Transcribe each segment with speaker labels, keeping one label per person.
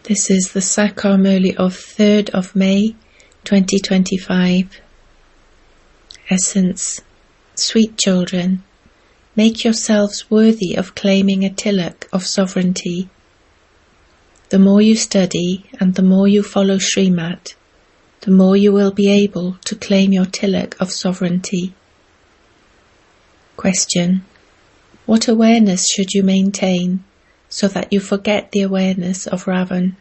Speaker 1: This is the Sakar Murli of 3rd of May 2025. Essence. Sweet children, make yourselves worthy of claiming a tilak of sovereignty. The more you study and the more you follow Srimat, the more you will be able to claim your tilak of sovereignty. Question. What awareness should you maintain so that you forget the awareness of Ravan?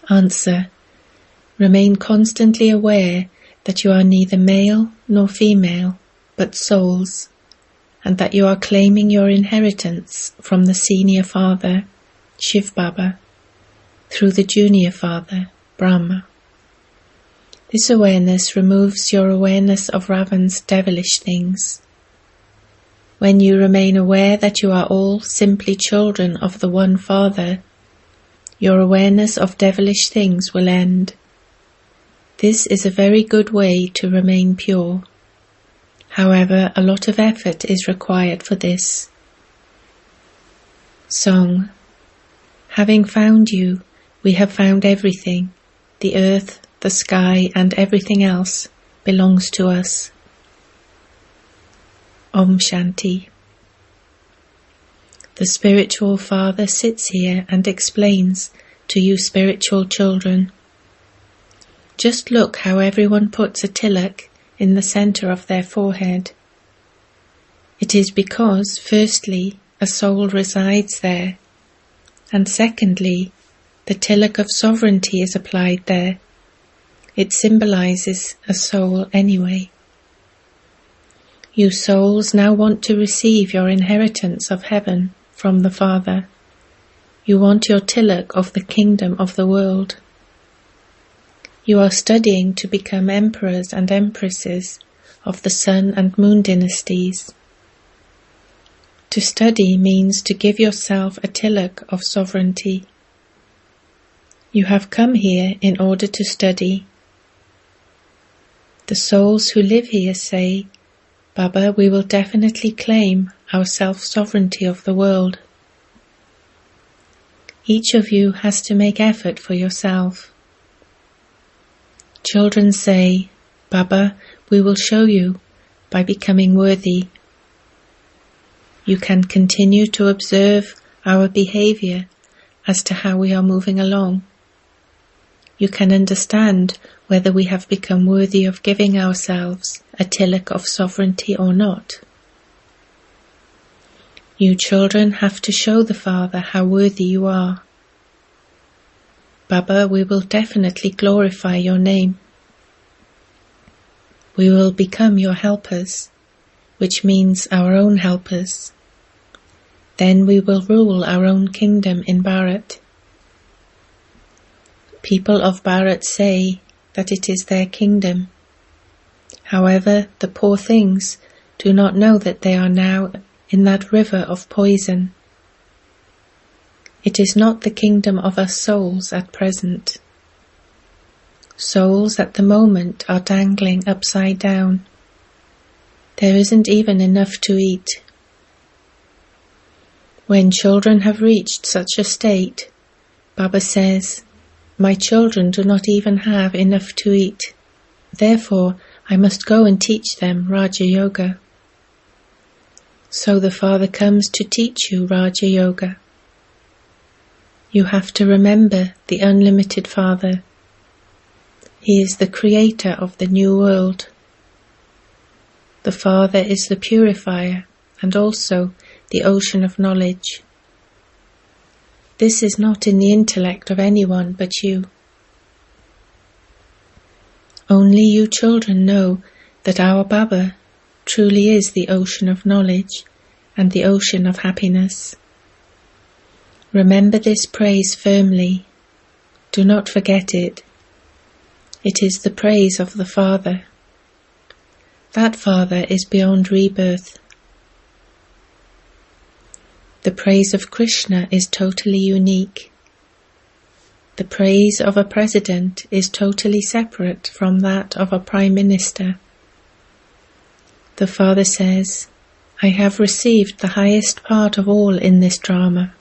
Speaker 1: Answer. Remain constantly aware that you are neither male nor female, but souls, and that you are claiming your inheritance from the senior father, Shiv Baba, through the junior father, Brahma. This awareness removes your awareness of Ravan's devilish things. When you remain aware that you are all simply children of the one Father, your awareness of devilish things will end. This is a very good way to remain pure. However, a lot of effort is required for this. Song. Having found you, we have found everything. The earth, the sky, and everything else belongs to us. Om Shanti. The spiritual father sits here and explains to you spiritual children. Just look how everyone puts a tilak in the center of their forehead. It is because, firstly, a soul resides there, and secondly, the tilak of sovereignty is applied there. It symbolizes a soul anyway. You souls now want to receive your inheritance of heaven from the Father. You want your tilak of the kingdom of the world. You are studying to become emperors and empresses of the sun and moon dynasties. To study means to give yourself a tilak of sovereignty. You have come here in order to study. The souls who live here say, Baba, we will definitely claim our self-sovereignty of the world. Each of you has to make effort for yourself. Children say, Baba, we will show you by becoming worthy. You can continue to observe our behavior as to how we are moving along. You can understand whether we have become worthy of giving ourselves a tilak of sovereignty or not. You children have to show the Father how worthy you are. Baba, we will definitely glorify your name. We will become your helpers, which means our own helpers. Then we will rule our own kingdom in Bharat. People of Bharat say that it is their kingdom. However, the poor things do not know that they are now in that river of poison. It is not the kingdom of us souls at present. Souls at the moment are dangling upside down. There isn't even enough to eat. When children have reached such a state, Baba says, my children do not even have enough to eat. Therefore, I must go and teach them Raja Yoga. So the Father comes to teach you Raja Yoga. You have to remember the unlimited Father. He is the creator of the new world. The Father is the purifier and also the ocean of knowledge. This is not in the intellect of anyone but you. Only you children know that our Baba truly is the ocean of knowledge and the ocean of happiness. Remember this praise firmly. Do not forget it. It is the praise of the Father. That Father is beyond rebirth. The praise of Krishna is totally unique. The praise of a president is totally separate from that of a prime minister. The Father says, I have received the highest part of all in this drama.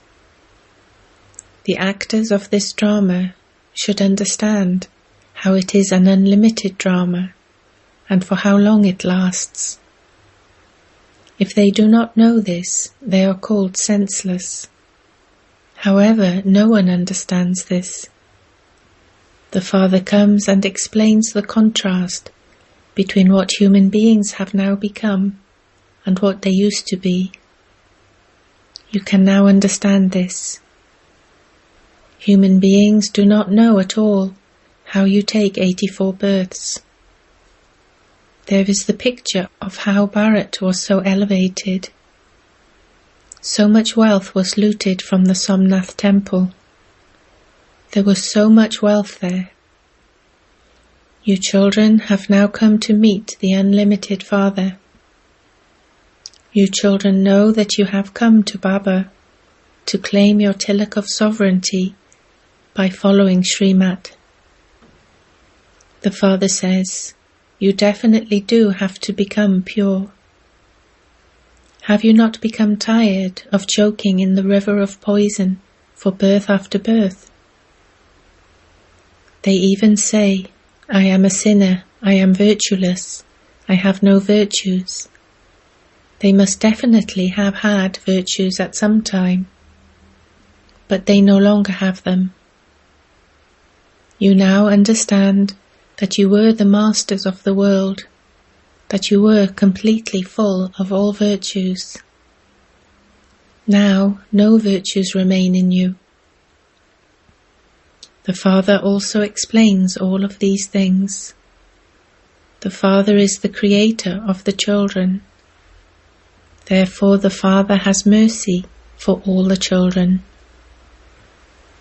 Speaker 1: The actors of this drama should understand how it is an unlimited drama and for how long it lasts. If they do not know this, they are called senseless. However, no one understands this. The Father comes and explains the contrast between what human beings have now become and what they used to be. You can now understand this. Human beings do not know at all how you take 84 births. There is the picture of how Bharat was so elevated. So much wealth was looted from the Somnath temple. There was so much wealth there. You children have now come to meet the unlimited Father. You children know that you have come to Baba to claim your tilak of sovereignty by following Srimat. The Father says, you definitely do have to become pure. Have you not become tired of choking in the river of poison for birth after birth? They even say, I am a sinner, I am virtueless, I have no virtues. They must definitely have had virtues at some time, but they no longer have them. You now understand that you were the masters of the world, that you were completely full of all virtues. Now no virtues remain in you. The Father also explains all of these things. The Father is the creator of the children. Therefore the Father has mercy for all the children.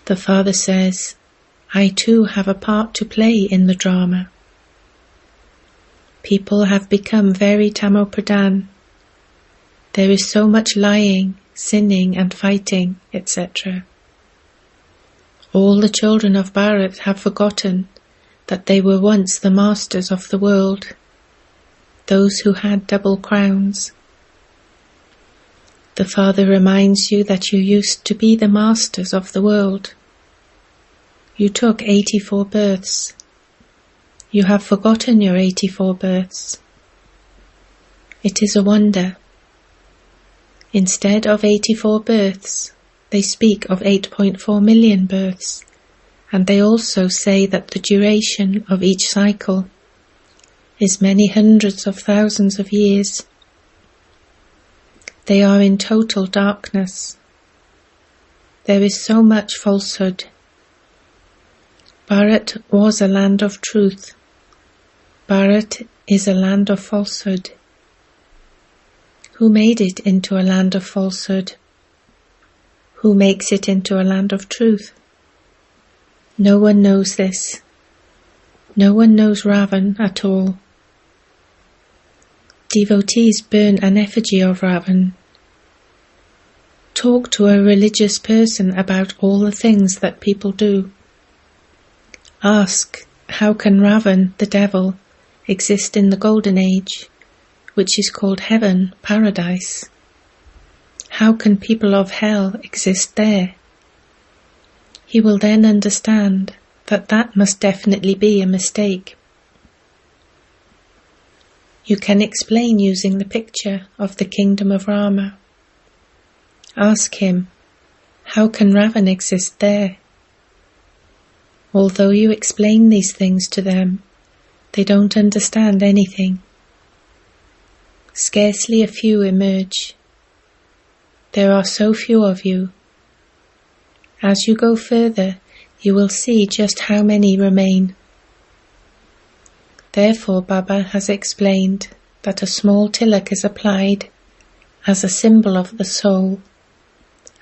Speaker 1: The Father says, I too have a part to play in the drama. People have become very Tamopradhan. There is so much lying, sinning and fighting, etc. All the children of Bharat have forgotten that they were once the masters of the world, those who had double crowns. The Father reminds you that you used to be the masters of the world. You took 84 births. You have forgotten your 84 births. It is a wonder. Instead of 84 births, they speak of 8.4 million births, and they also say that the duration of each cycle is many hundreds of thousands of years. They are in total darkness. There is so much falsehood. Bharat was a land of truth. Bharat is a land of falsehood. Who made it into a land of falsehood? Who makes it into a land of truth? No one knows this. No one knows Ravan at all. Devotees burn an effigy of Ravan. Talk to a religious person about all the things that people do. Ask, how can Ravan, the devil, exist in the Golden Age, which is called heaven, paradise? How can people of hell exist there? He will then understand that that must definitely be a mistake. You can explain using the picture of the kingdom of Rama. Ask him, how can Ravan exist there? Although you explain these things to them, they don't understand anything. Scarcely a few emerge. There are so few of you. As you go further, you will see just how many remain. Therefore Baba has explained that a small tilak is applied as a symbol of the soul,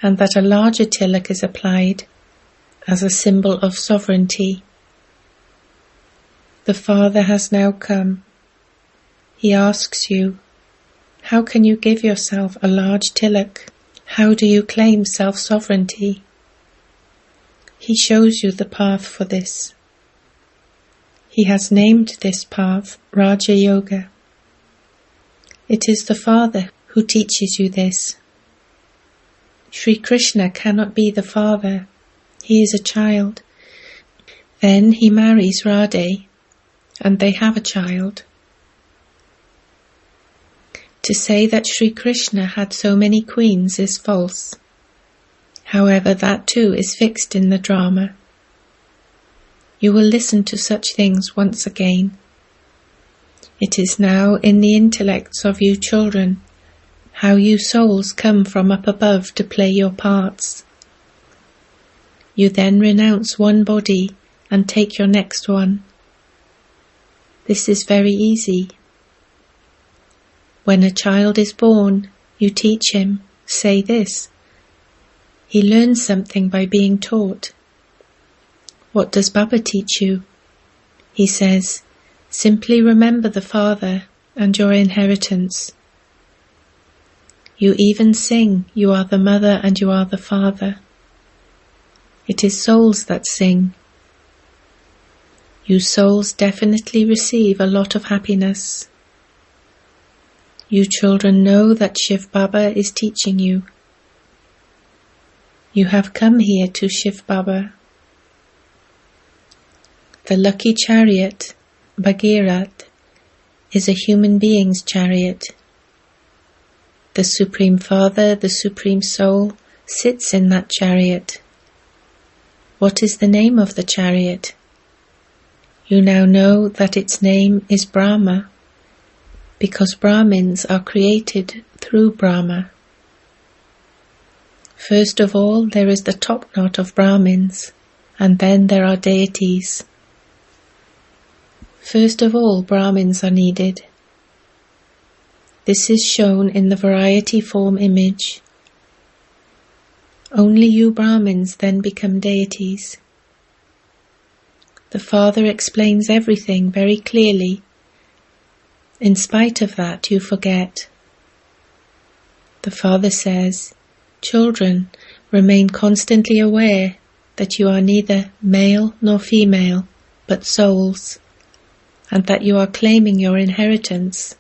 Speaker 1: and that a larger tilak is applied as a symbol of sovereignty. The Father has now come. He asks you, how can you give yourself a large tilak? How do you claim self-sovereignty? He shows you the path for this. He has named this path Raja Yoga. It is the Father who teaches you this. Sri Krishna cannot be the Father. He is a child. Then he marries Radhe, and they have a child. To say that Sri Krishna had so many queens is false. However, that too is fixed in the drama. You will listen to such things once again. It is now in the intellects of you children, how you souls come from up above to play your parts. You then renounce one body and take your next one. This is very easy. When a child is born, you teach him, say this. He learns something by being taught. What does Baba teach you? He says, simply remember the Father and your inheritance. You even sing, you are the mother and you are the father. It is souls that sing. You souls definitely receive a lot of happiness. You children know that Shiv Baba is teaching you. You have come here to Shiv Baba. The lucky chariot, Bhagirath, is a human being's chariot. The Supreme Father, the Supreme Soul, sits in that chariot. What is the name of the chariot? You now know that its name is Brahma, because Brahmins are created through Brahma. First of all, there is the top knot of Brahmins, and then there are deities. First of all, Brahmins are needed. This is shown in the variety form image. Only you Brahmins then become deities. The Father explains everything very clearly. In spite of that, you forget. The Father says, children, remain constantly aware that you are neither male nor female, but souls, and that you are claiming your inheritance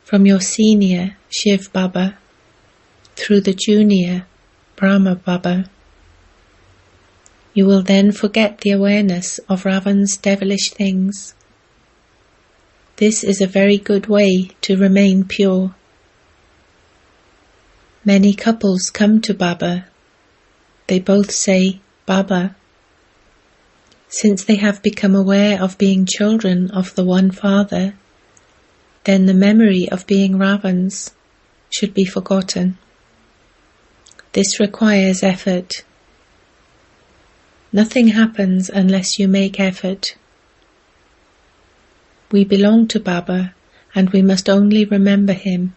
Speaker 1: from your senior Shiv Baba through the junior Brahma Baba. You will then forget the awareness of Ravan's devilish things. This is a very good way to remain pure. Many couples come to Baba. They both say, Baba. Since they have become aware of being children of the one Father, then the memory of being Ravans should be forgotten. This requires effort. Nothing happens unless you make effort. We belong to Baba, and we must only remember him.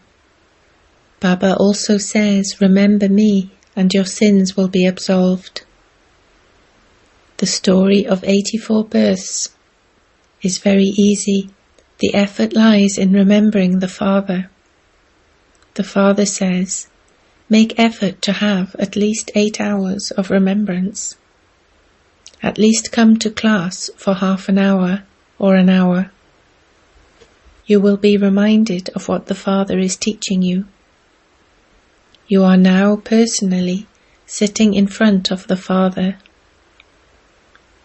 Speaker 1: Baba also says, remember me, and your sins will be absolved. The story of 84 births is very easy. The effort lies in remembering the Father. The Father says, make effort to have at least 8 hours of remembrance. At least come to class for half an hour or an hour. You will be reminded of what the Father is teaching you. You are now personally sitting in front of the Father.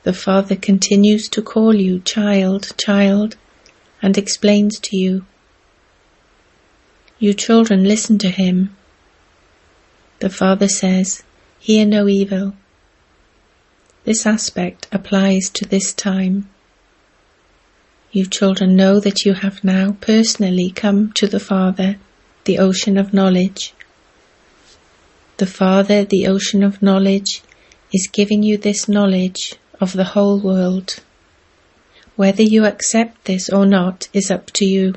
Speaker 1: The Father continues to call you child, child, and explains to you. You children listen to him. The Father says, hear no evil. This aspect applies to this time. You children know that you have now personally come to the Father, the ocean of knowledge. The Father, the ocean of knowledge, is giving you this knowledge of the whole world. Whether you accept this or not is up to you.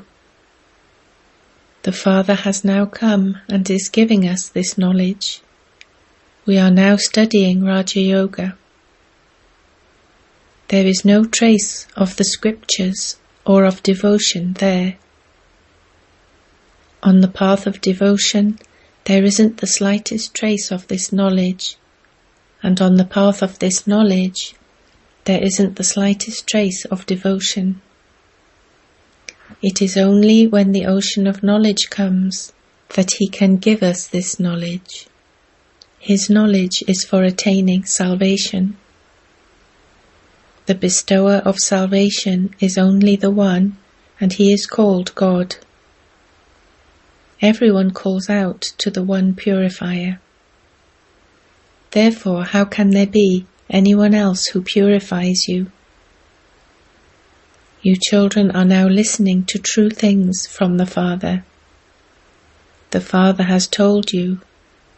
Speaker 1: The Father has now come and is giving us this knowledge. We are now studying Raja Yoga. There is no trace of the scriptures or of devotion there. On the path of devotion, there isn't the slightest trace of this knowledge, and on the path of this knowledge, there isn't the slightest trace of devotion. It is only when the ocean of knowledge comes that he can give us this knowledge. His knowledge is for attaining salvation. The bestower of salvation is only the one, and he is called God. Everyone calls out to the one purifier. Therefore, how can there be anyone else who purifies you? You children are now listening to true things from the Father. The Father has told you,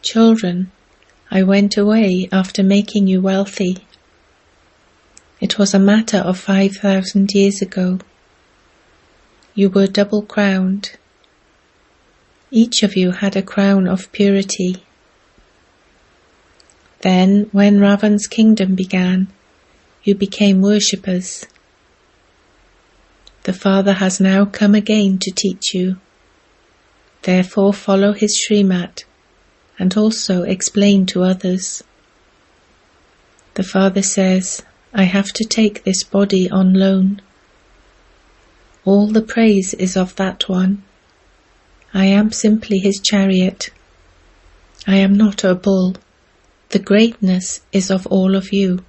Speaker 1: "Children, I went away after making you wealthy." It was a matter of 5,000 years ago. You were double-crowned. Each of you had a crown of purity. Then, when Ravan's kingdom began, you became worshippers. The Father has now come again to teach you. Therefore follow his Srimat and also explain to others. The Father says, "I have to take this body on loan. All the praise is of that one. I am simply his chariot. I am not a bull. The greatness is of all of you.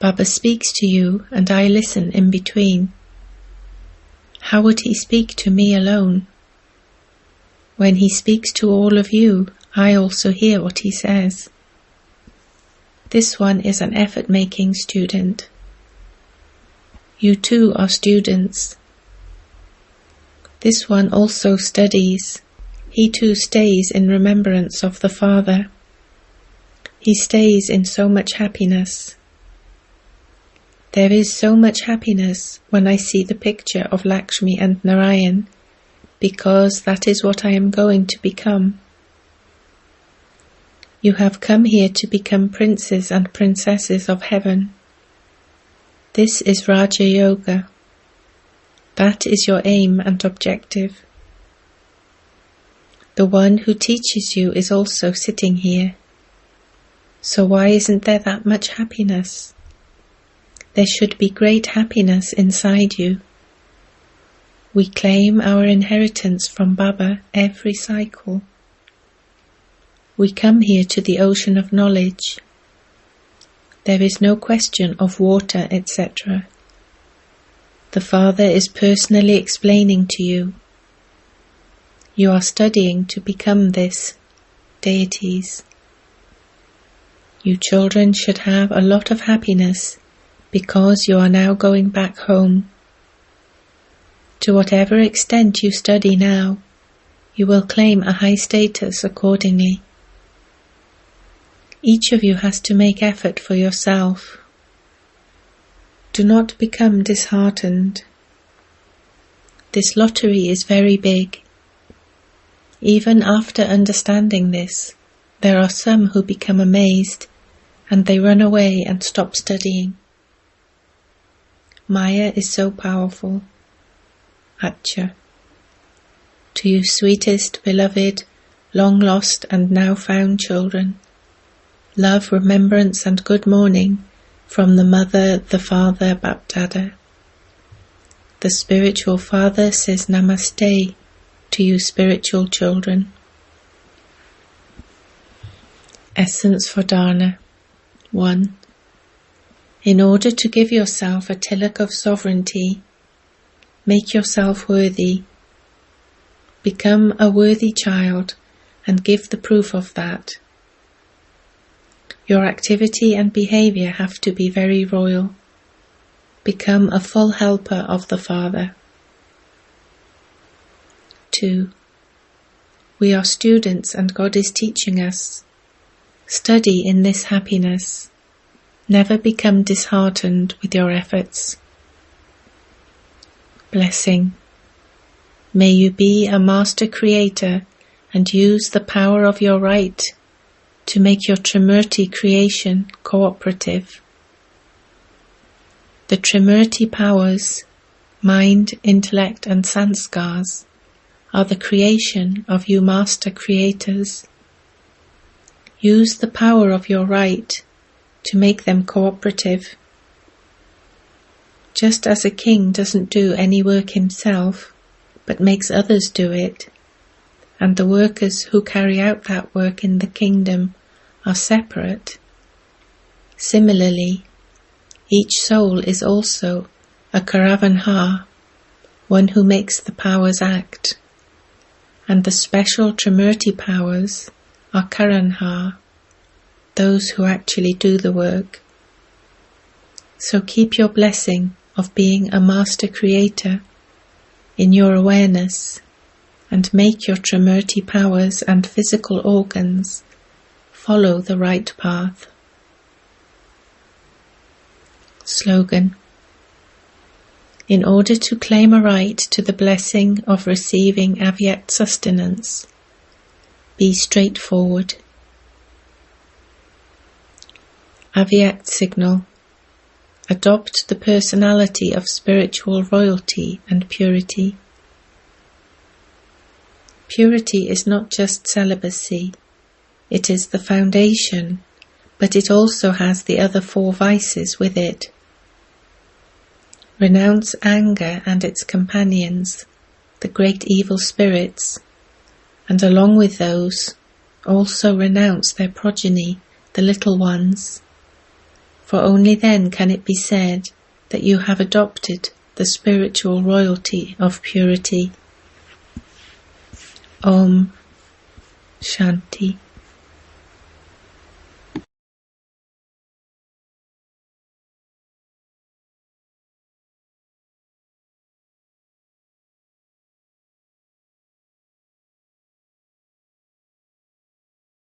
Speaker 1: Baba speaks to you and I listen in between. How would he speak to me alone? When he speaks to all of you, I also hear what he says." This one is an effort-making student. You too are students. This one also studies. He too stays in remembrance of the Father. He stays in so much happiness. There is so much happiness when I see the picture of Lakshmi and Narayan, because that is what I am going to become. You have come here to become princes and princesses of heaven. This is Raja Yoga. That is your aim and objective. The one who teaches you is also sitting here. So why isn't there that much happiness? There should be great happiness inside you. We claim our inheritance from Baba every cycle. We come here to the ocean of knowledge. There is no question of water, etc. The Father is personally explaining to you. You are studying to become this, deities. You children should have a lot of happiness because you are now going back home. To whatever extent you study now, you will claim a high status accordingly. Each of you has to make effort for yourself. Do not become disheartened. This lottery is very big. Even after understanding this, there are some who become amazed and they run away and stop studying. Maya is so powerful. Acha. To you sweetest, beloved, long lost and now found children, love, remembrance and good morning from the Mother, the Father, Bapdada. The spiritual Father says Namaste to you spiritual children. Essence for Dharna. 1. In order to give yourself a tilak of sovereignty, make yourself worthy. Become a worthy child and give the proof of that. Your activity and behavior have to be very royal. Become a full helper of the Father. 2. We are students and God is teaching us. Study in this happiness. Never become disheartened with your efforts. Blessing. May you be a master creator and use the power of your right to make your Trimurti creation cooperative. The Trimurti powers, mind, intellect and sanskars, are the creation of you master creators. Use the power of your right to make them cooperative. Just as a king doesn't do any work himself, but makes others do it, and the workers who carry out that work in the kingdom are separate. Similarly, Each soul is also a Karavanha, one who makes the powers act, and the special Trimurti powers are Karanha, those who actually do the work. So keep your blessing of being a master creator in your awareness and make your Trimurti powers and physical organs follow the right path. Slogan: in order to claim a right to the blessing of receiving Avyakt sustenance, be straightforward. Avyakt signal: adopt the personality of spiritual royalty and purity. Purity is not just celibacy, it is the foundation, but it also has the other 4 vices with it. Renounce anger and its companions, the great evil spirits, and along with those, also renounce their progeny, the little ones, for only then can it be said that you have adopted the spiritual royalty of purity. Om Shanti.